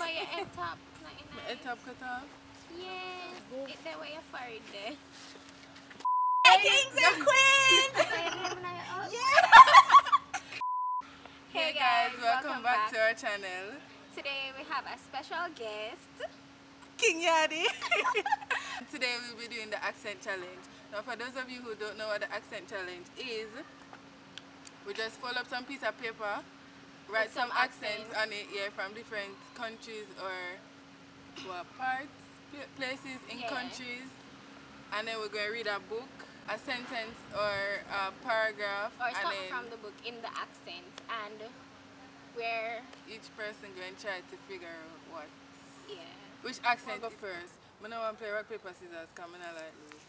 where your head top. My head top cut off? Yes. It's the way your forehead there. Kings and queens! Hey guys, welcome back to our channel. Today we have a special guest, KingYaadii. Today we'll be doing the accent challenge. Now for those of you who don't know what the accent challenge is, we just fold up some piece of paper, write some accents on it, from different countries or places in countries, and then we're going to read a book, a sentence or a paragraph, or and something then from the book in the accent, and where each person going to try to figure out what. Which accent go first? I don't want to play rock, paper, scissors because I don't like lose.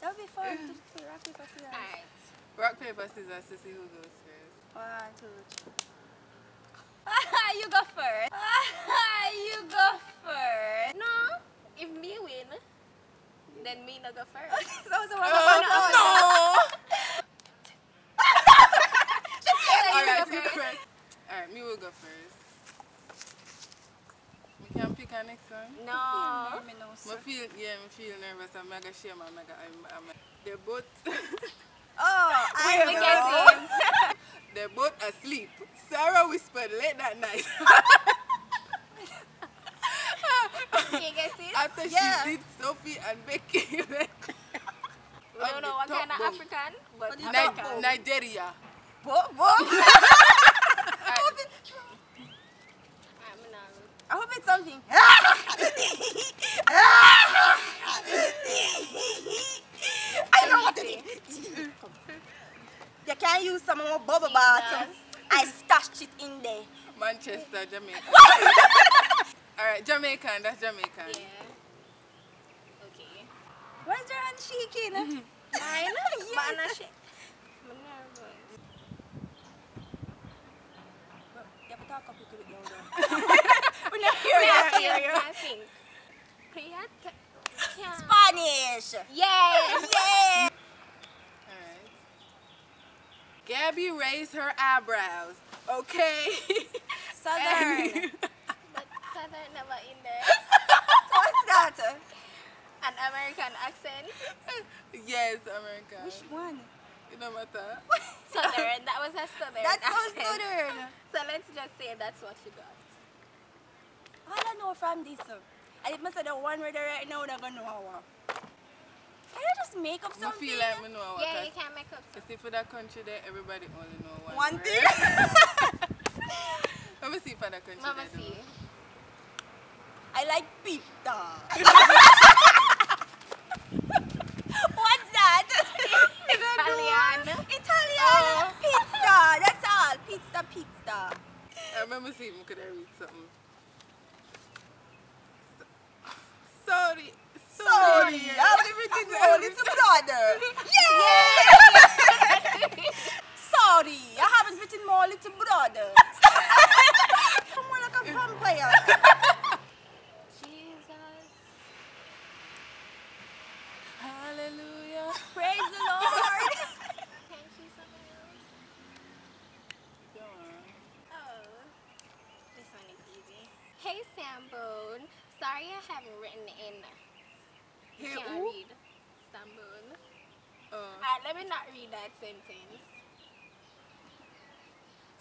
That would be fun to play rock, paper, scissors. Alright. Rock, paper, scissors to see who goes first. 1, 2, 3. You go first. You go first. No, if me win, then me no go first. No! Alright, you go first. Alright, me will go first. We can pick our next one. No. I feel nervous. I'm mega shame. They're both. They're both asleep. Sarah whispered late that night. You get it? After she did Sophie and Becky. We don't know what kind of African, but Nigeria. I hope it's something. I know what it is. You can use some more bubble bath. I stashed it in there. Manchester, Jamaica. Alright, Jamaican, that's Jamaican. yeah. Okay. Why is your hand shaking? Mine? Yes. I'm nervous. You have to talk up a little bit louder. We're not hearing. I think. Spanish. Yes. Yeah. Alright. Gabby raised her eyebrows. Okay. Southern. But Southern never in there. What's that? An American accent. Yes, American. Which one? It don't matter. Southern. That was a Southern That's so accent. Southern. So let's just say that's what she got. All I know from this. And if I say the one word right now, they're going to know how. Can I just make up I something? feel like I know what. Yeah, you can make up You see, for that country there, everybody only know one One word. thing? Let me see for that country Mama there, see. I like pizza. What's that? Italian. Italian. Pizza. That's all. Pizza. I remember seeing if I could read something. Sorry. Sorry. I've written all little brother. Yeah. Sorry. I haven't written more little brother. Come on, like a vampire. Jesus. Hallelujah. Praise the Lord. Can she something else? Oh. This one is easy. Hey Sambone. Sorry I haven't written in. Hey, Can't who? read. Sambone. Oh. Alright, let me not read that sentence.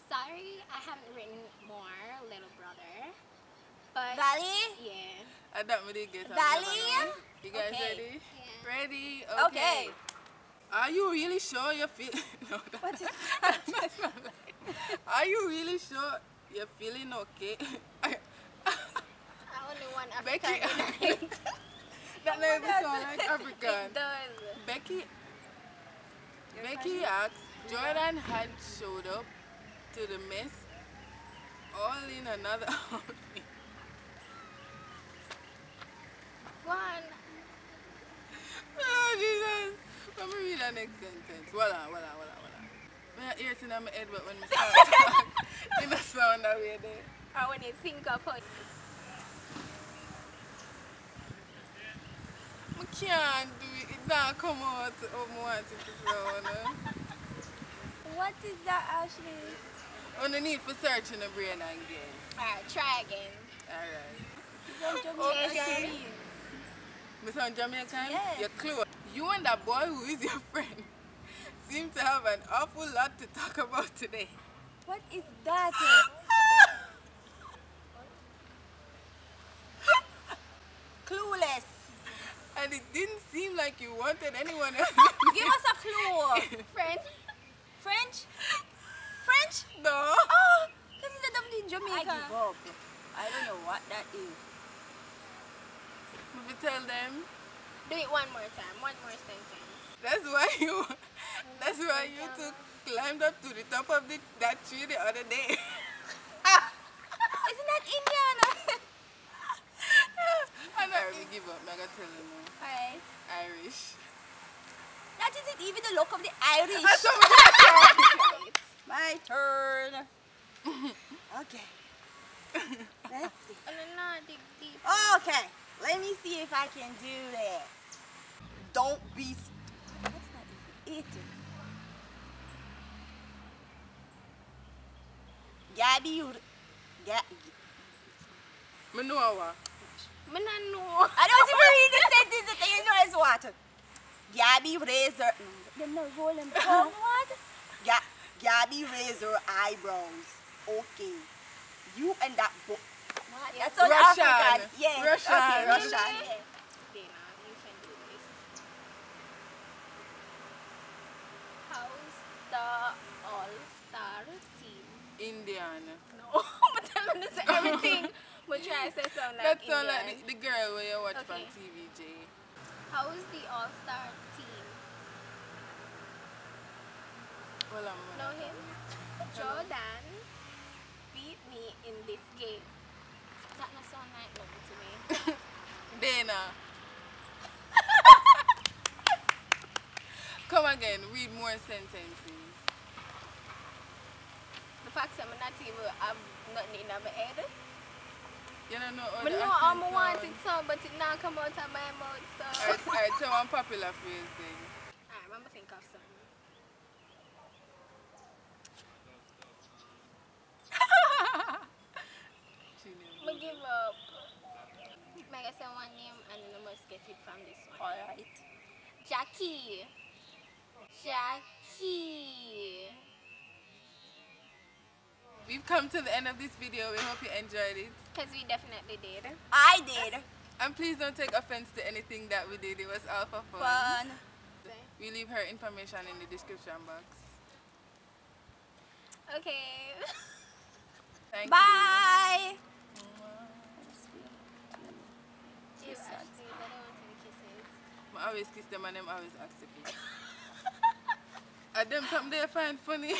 Sorry I haven't written more, little brother. But Valley? yeah. I don't really get it. Valley? You guys Okay. ready? Yeah. Ready? Okay. Are you really sure you feel? No, What is that's not right. Are you really sure you're feeling okay? I only want Becky. African in it. That never sound like African. It does. Becky asked, Jordan had showed up to the mess all in another outfit. One. Oh, Jesus. Let me read the next sentence. Voila. I hear it in my head, but when I start talking, it doesn't sound that way there. Or when you think of how. I can't do it. It don't come out how I want it to sound. What is that, Ashley? On the need for searching the brain again. Alright, try again. Alright. Okay. Me sound Jamaican? Yes. You're close. You and that boy who is your friend seem to have an awful lot to talk about today. What is that? Clueless. And it didn't seem like you wanted anyone else. Give us a clue. French. French? French? No. Oh, this is definitely in Jamaica. I give up. I don't know what that is. If you tell them, Do it one more time. One more sentence. that's why you two climbed up to the top of that tree the other day. Isn't that Indian? Alright, we give up. I gotta tell you now. Alright. Irish. That isn't even the look of the Irish. That's what we My turn. Okay. Let's see. No, dig deep. Okay. Let me see if I can do this. Don't be. That's not even it. Gabby. Me know what. Me not know. I don't even read the sentence that you know is what. Gabby raised her. Them not rolling down. What? Gabby raised her eyebrows. Okay. You and that book. What? That's South Russian. African. Yes. Russian. Okay, Russian. Dana, you can do this. How's the all-star team? Indian. No, but tell me to say everything. But try to say something like That sound Indian. like the girl where you watch on Okay. TV, Jay. How's the all-star team? Well, Know him? Jordan beat me in this game. That not sound like nothing to me. Dana. Come again, read more sentences. The fact that I'm not even have nothing in my head. You don't know how I the know accent I want sound. it so, but it not come out of my mouth so. Alright, tell one popular phrase then. Alright, I'm gonna think of something. I'm gonna give up. I guess I one name and then I must get it from this one. Alright. Jackie. Jackie. We've come to the end of this video. We hope you enjoyed it. Because we definitely did. I did. And please don't take offense to anything that we did. It was all for fun. Fun. We leave her information in the description box. Okay. Thank Bye. You actually, I don't want any kisses. you. I always kiss them and them always ask to kiss. And them something they find funny.